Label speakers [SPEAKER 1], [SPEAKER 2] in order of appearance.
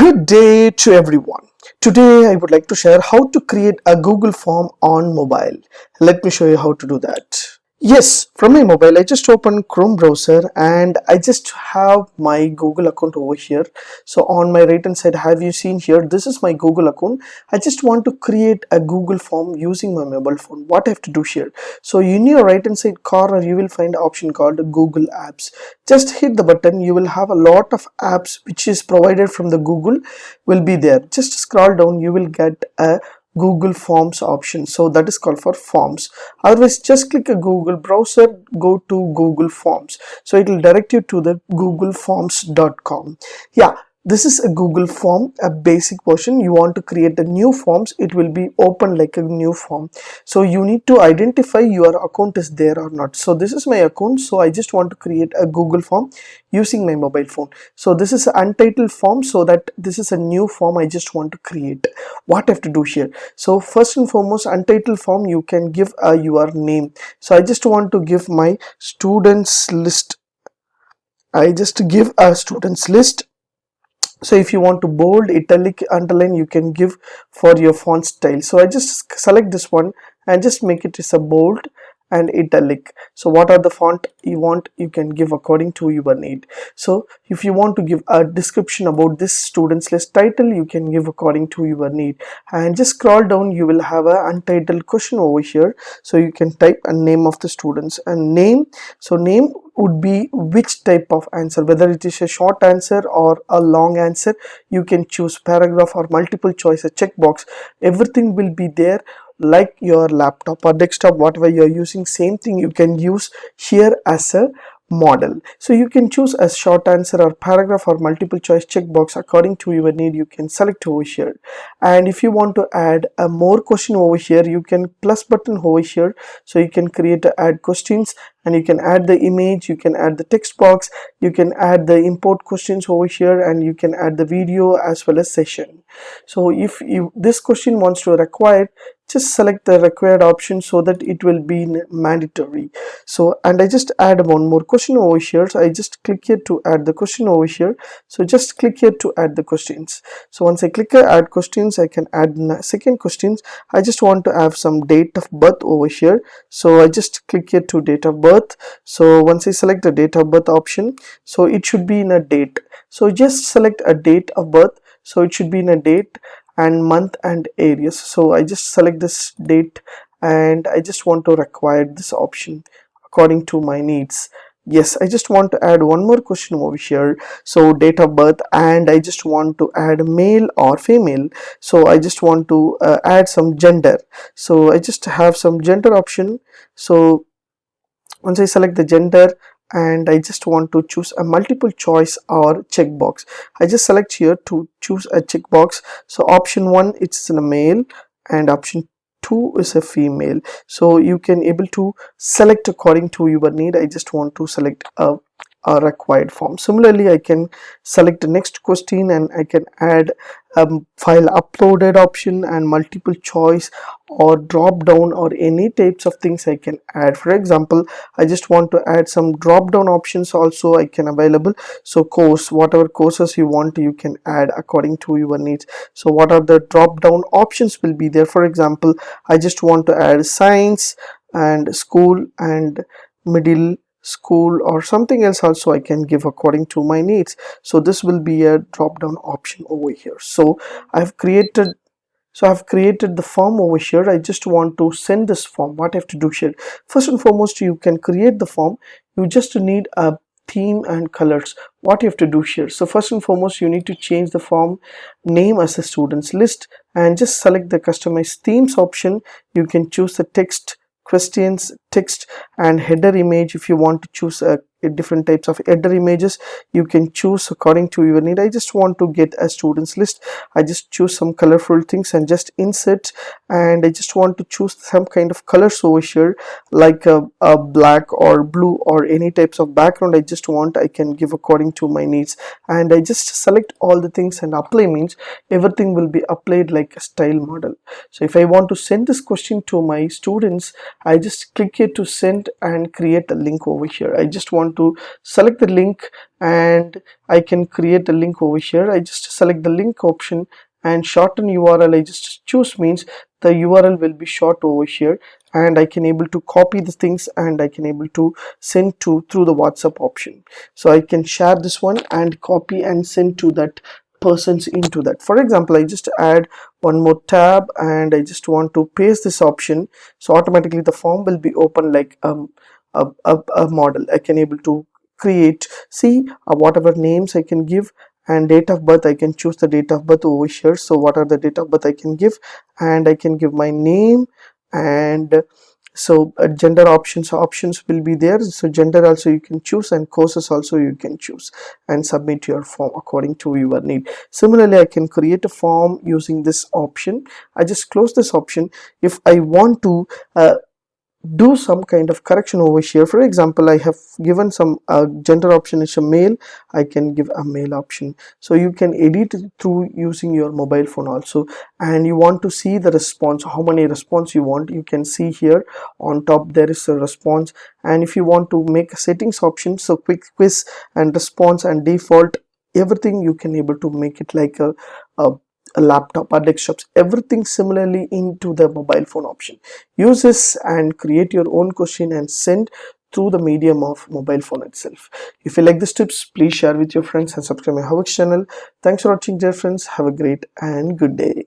[SPEAKER 1] Good day to everyone. Today I would like to share how to create a Google form on mobile. Let me show you how to do that. Yes, from my mobile I just open Chrome browser and I just have my Google account over here. So on my right hand side, have you seen here, this is my Google account. I just want to create a Google form using my mobile phone. What I have to do here, so in your right hand side corner you will find an option called Google Apps. Just hit the button, you will have a lot of apps which is provided from the Google will be there. Just scroll down, you will get a Google Forms option, so that is called for forms. Otherwise just click a Google browser, go to Google Forms, so it will direct you to the googleforms.com. Yeah, this is a Google form, a basic version. You want to create a new forms, it will be open like a new form. So you need to identify your account is there or not. So this is my account, so I just want to create a Google form using my mobile phone. So this is an untitled form, so that this is a new form I just want to create. What I have to do here, so first and foremost, untitled form you can give your name. So I just want to give my students list. I just give a students list. So if you want to bold, italic, underline, you can give for your font style. So I just select this one and just make it as a bold and italic. So what are the font you want, you can give according to your need. So if you want to give a description about this students list title, you can give according to your need. And just scroll down, you will have a untitled question over here, so you can type a name of the students and name. So name would be which type of answer, whether it is a short answer or a long answer. You can choose paragraph or multiple choice, a checkbox. Everything will be there like your laptop or desktop, whatever you are using, same thing you can use here as a model. So you can choose a short answer or paragraph or multiple choice checkbox according to your need. You can select over here, and if you want to add a more question over here, you can plus button over here, so you can create a add questions, and you can add the image, you can add the text box, you can add the import questions over here, and you can add the video as well as session. So if you this question wants to require, just select the required option so that it will be mandatory. So and I just add one more question over here, so I just click here to add the question over here. So just click here to add the questions. So once I click add questions, I can add second questions. I just want to have some date of birth over here, so I just click here to date of birth. So once I select the date of birth option, so it should be in a date, so just select a date of birth, so it should be in a date and month and areas. So I just select this date and I just want to require this option according to my needs. Yes, I just want to add one more question over here, so date of birth, and I just want to add male or female. So I just want to add some gender, so I just have some gender option. So once I select the gender, and I just want to choose a multiple choice or checkbox, I just select here to choose a checkbox. So option 1, it's a male, and option 2 is a female. So you can able to select according to your need. I just want to select a required form. Similarly, I can select the next question, and I can add file uploaded option and multiple choice or drop down or any types of things I can add. For example, I just want to add some drop down options also I can available. So course, whatever courses you want, you can add according to your needs. So what are the drop down options will be there. For example, I just want to add science and school and middle school or something else also I can give according to my needs. So this will be a drop down option over here. So I've created the form over here. I just want to send this form. What I have to do here, first and foremost, you can create the form. You just need a theme and colors. What you have to do here, so first and foremost, you need to change the form name as a students list, and just select the customize themes option. You can choose the text, questions, text, and header image. If you want to choose different types of header images, you can choose according to your need. I just want to get a students list. I just choose some colorful things and just insert and I just want to choose some kind of colors over here, like a black or blue or any types of background I can give according to my needs, and I just select all the things and apply means everything will be applied like a style model. So if I want to send this question to my students, I just click here to send and create a link over here. I just want to select the link and I can create a link over here. I just select the link option and shorten URL. I just choose means the URL will be short over here, and I can able to copy the things and I can able to send to through the WhatsApp option. So I can share this one and copy and send to that persons into that. For example, I just add one more tab and I just want to paste this option, so automatically the form will be open like a model. I can able to create, see whatever names I can give, and date of birth I can choose the date of birth over here. So what are the date of birth I can give, and I can give my name, and so gender options will be there. So gender also you can choose, and courses also you can choose, and submit your form according to your need. Similarly, I can create a form using this option. I just close this option. If I want to do some kind of correction over here, for example, I have given some gender option is a male, I can give a male option. So you can edit it through using your mobile phone also, and you want to see the response, how many response you want, you can see here on top there is a response. And if you want to make a settings option, so quick quiz and response and default, everything you can able to make it like a laptop or desktops, everything similarly into the mobile phone option. Use this and create your own question and send through the medium of mobile phone itself. If you like these tips, please share with your friends and subscribe my Havox channel. Thanks for watching, dear friends. Have a great and good day.